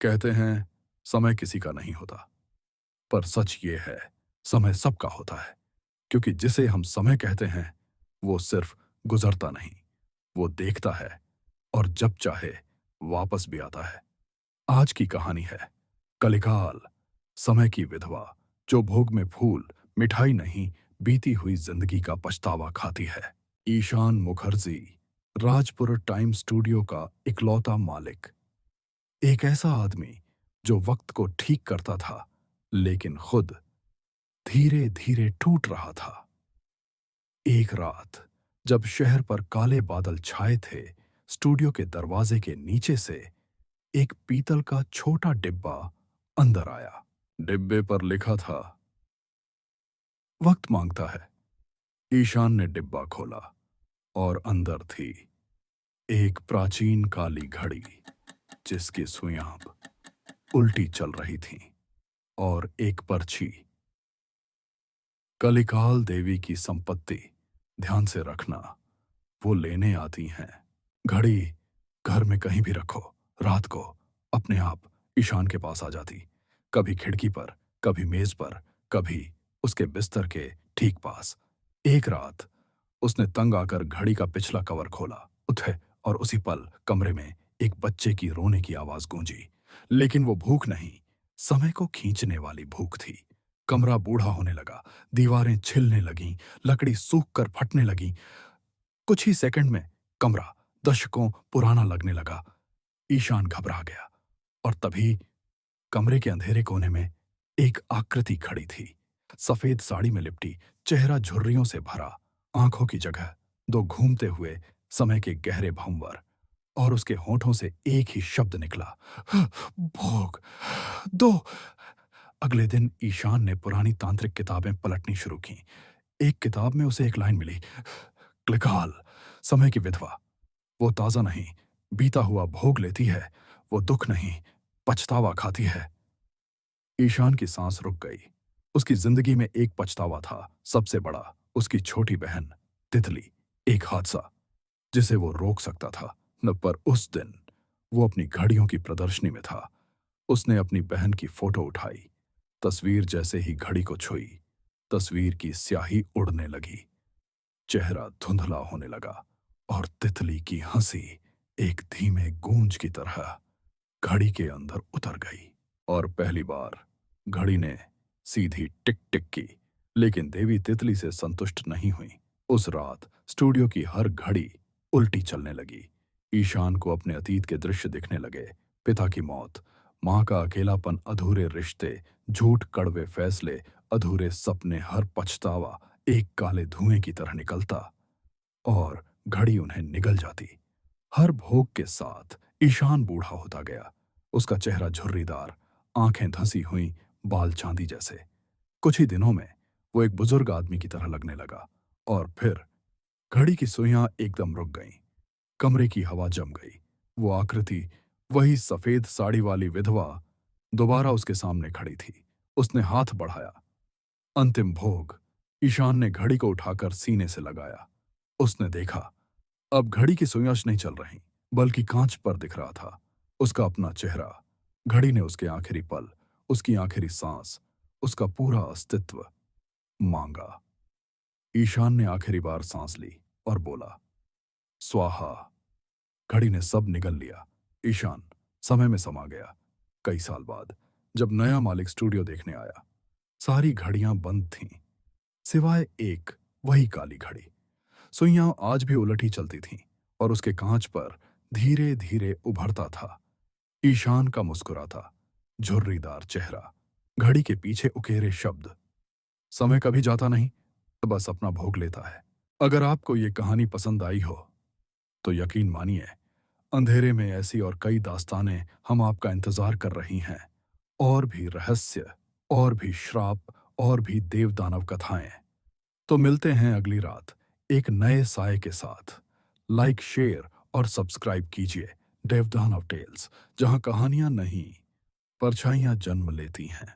कहते हैं समय किसी का नहीं होता, पर सच ये है, समय सबका होता है। क्योंकि जिसे हम समय कहते हैं, वो सिर्फ गुजरता नहीं, वो देखता है और जब चाहे वापस भी आता है। आज की कहानी है कलिकाल, समय की विधवा, जो भोग में फूल मिठाई नहीं, बीती हुई जिंदगी का पछतावा खाती है। ईशान मुखर्जी, राजपुर टाइम स्टूडियो का इकलौता मालिक, एक ऐसा आदमी जो वक्त को ठीक करता था, लेकिन खुद धीरे धीरे टूट रहा था। एक रात, जब शहर पर काले बादल छाए थे, स्टूडियो के दरवाजे के नीचे से एक पीतल का छोटा डिब्बा अंदर आया। डिब्बे पर लिखा था, वक्त मांगता है। ईशान ने डिब्बा खोला और अंदर थी एक प्राचीन काली घड़ी, जिसकी सुइयां अब उल्टी चल रही थीं, और एक पर्ची, कलिकाल देवी की संपत्ति, ध्यान से रखना, वो लेने आती हैं। घड़ी घर में कहीं भी रखो, रात को अपने आप ईशान के पास आ जाती। कभी खिड़की पर, कभी मेज पर, कभी उसके बिस्तर के ठीक पास। एक रात उसने तंग आकर घड़ी का पिछला कवर खोला, उठे, और उसी पल कमरे में एक बच्चे की रोने की आवाज गूंजी। लेकिन वो भूख नहीं, समय को खींचने वाली भूख थी। कमरा बूढ़ा होने लगा, दीवारें छिलने लगीं, लकड़ी सूख कर फटने लगी। कुछ ही सेकंड में कमरा दशकों पुराना लगने लगा। ईशान घबरा गया, और तभी कमरे के अंधेरे कोने में एक आकृति खड़ी थी, सफेद साड़ी में लिपटी, चेहरा झुर्रियों से भरा, आंखों की जगह दो घूमते हुए समय के गहरे भंवर, और उसके होठों से एक ही शब्द निकला, भोग दो। अगले दिन ईशान ने पुरानी तांत्रिक किताबें पलटनी शुरू की। एक किताब में उसे एक लाइन मिली, क्लिकाल, समय की विधवा, वो ताजा नहीं, बीता हुआ भोग लेती है, वो दुख नहीं, पछतावा खाती है। ईशान की सांस रुक गई। उसकी जिंदगी में एक पछतावा था, सबसे बड़ा, उसकी छोटी बहन तितली। एक हादसा जिसे वो रोक सकता था न, पर उस दिन वो अपनी घड़ियों की प्रदर्शनी में था। उसने अपनी बहन की फोटो उठाई। तस्वीर जैसे ही घड़ी को छुई, तस्वीर की स्याही उड़ने लगी, चेहरा धुंधला होने लगा, और तितली की हंसी एक धीमे गूंज की तरह घड़ी के अंदर उतर गई। और पहली बार घड़ी ने सीधी टिक टिक की। लेकिन देवी तितली से संतुष्ट नहीं हुई। उस रात स्टूडियो की हर घड़ी उल्टी चलने लगी। ईशान को अपने अतीत के दृश्य दिखने लगे, पिता की मौत, मां का अकेलापन, अधूरे रिश्ते, झूठ, कड़वे फैसले, अधूरे सपने, हर पछतावा एक काले धुएं की तरह निकलता, और घड़ी उन्हें निगल जाती। हर भोग के साथ ईशान बूढ़ा होता गया। उसका चेहरा झुर्रीदार, आंखें धंसी हुई, बाल चांदी जैसे। कुछ ही दिनों में वो एक बुजुर्ग आदमी की तरह लगने लगा। और फिर घड़ी की सुइयां एकदम रुक गईं। कमरे की हवा जम गई। वो आकृति, वही सफेद साड़ी वाली विधवा, दोबारा उसके सामने खड़ी थी। उसने हाथ बढ़ाया। अंतिम भोग। ईशान ने घड़ी को उठाकर सीने से लगाया। उसने देखा, अब घड़ी की सुइयां नहीं चल रही, बल्कि कांच पर दिख रहा था उसका अपना चेहरा। घड़ी ने उसके आखिरी पल, उसकी आखिरी सांस, उसका पूरा अस्तित्व मांगा। ईशान ने आखिरी बार सांस ली और बोला, स्वाहा। घड़ी ने सब निगल लिया। ईशान समय में समा गया। कई साल बाद जब नया मालिक स्टूडियो देखने आया, सारी घड़ियां बंद थीं, सिवाय एक, वही काली घड़ी। सुइयां आज भी उलट ही चलती थीं, और उसके कांच पर धीरे धीरे उभरता था ईशान का मुस्कुराता, झुर्रीदार चेहरा, घड़ी के पीछे उकेरे शब्द, समय कभी जाता नहीं, बस अपना भोग लेता है। अगर आपको ये कहानी पसंद आई हो, तो यकीन मानिए, अंधेरे में ऐसी और कई दास्तानें हम आपका इंतजार कर रही हैं। और भी रहस्य, और भी श्राप, और भी देव दानव कथाएं। तो मिलते हैं अगली रात एक नए साय के साथ। लाइक, शेयर और सब्सक्राइब कीजिए देवदानव टेल्स, जहां कहानियां नहीं, परछाइयां जन्म लेती हैं।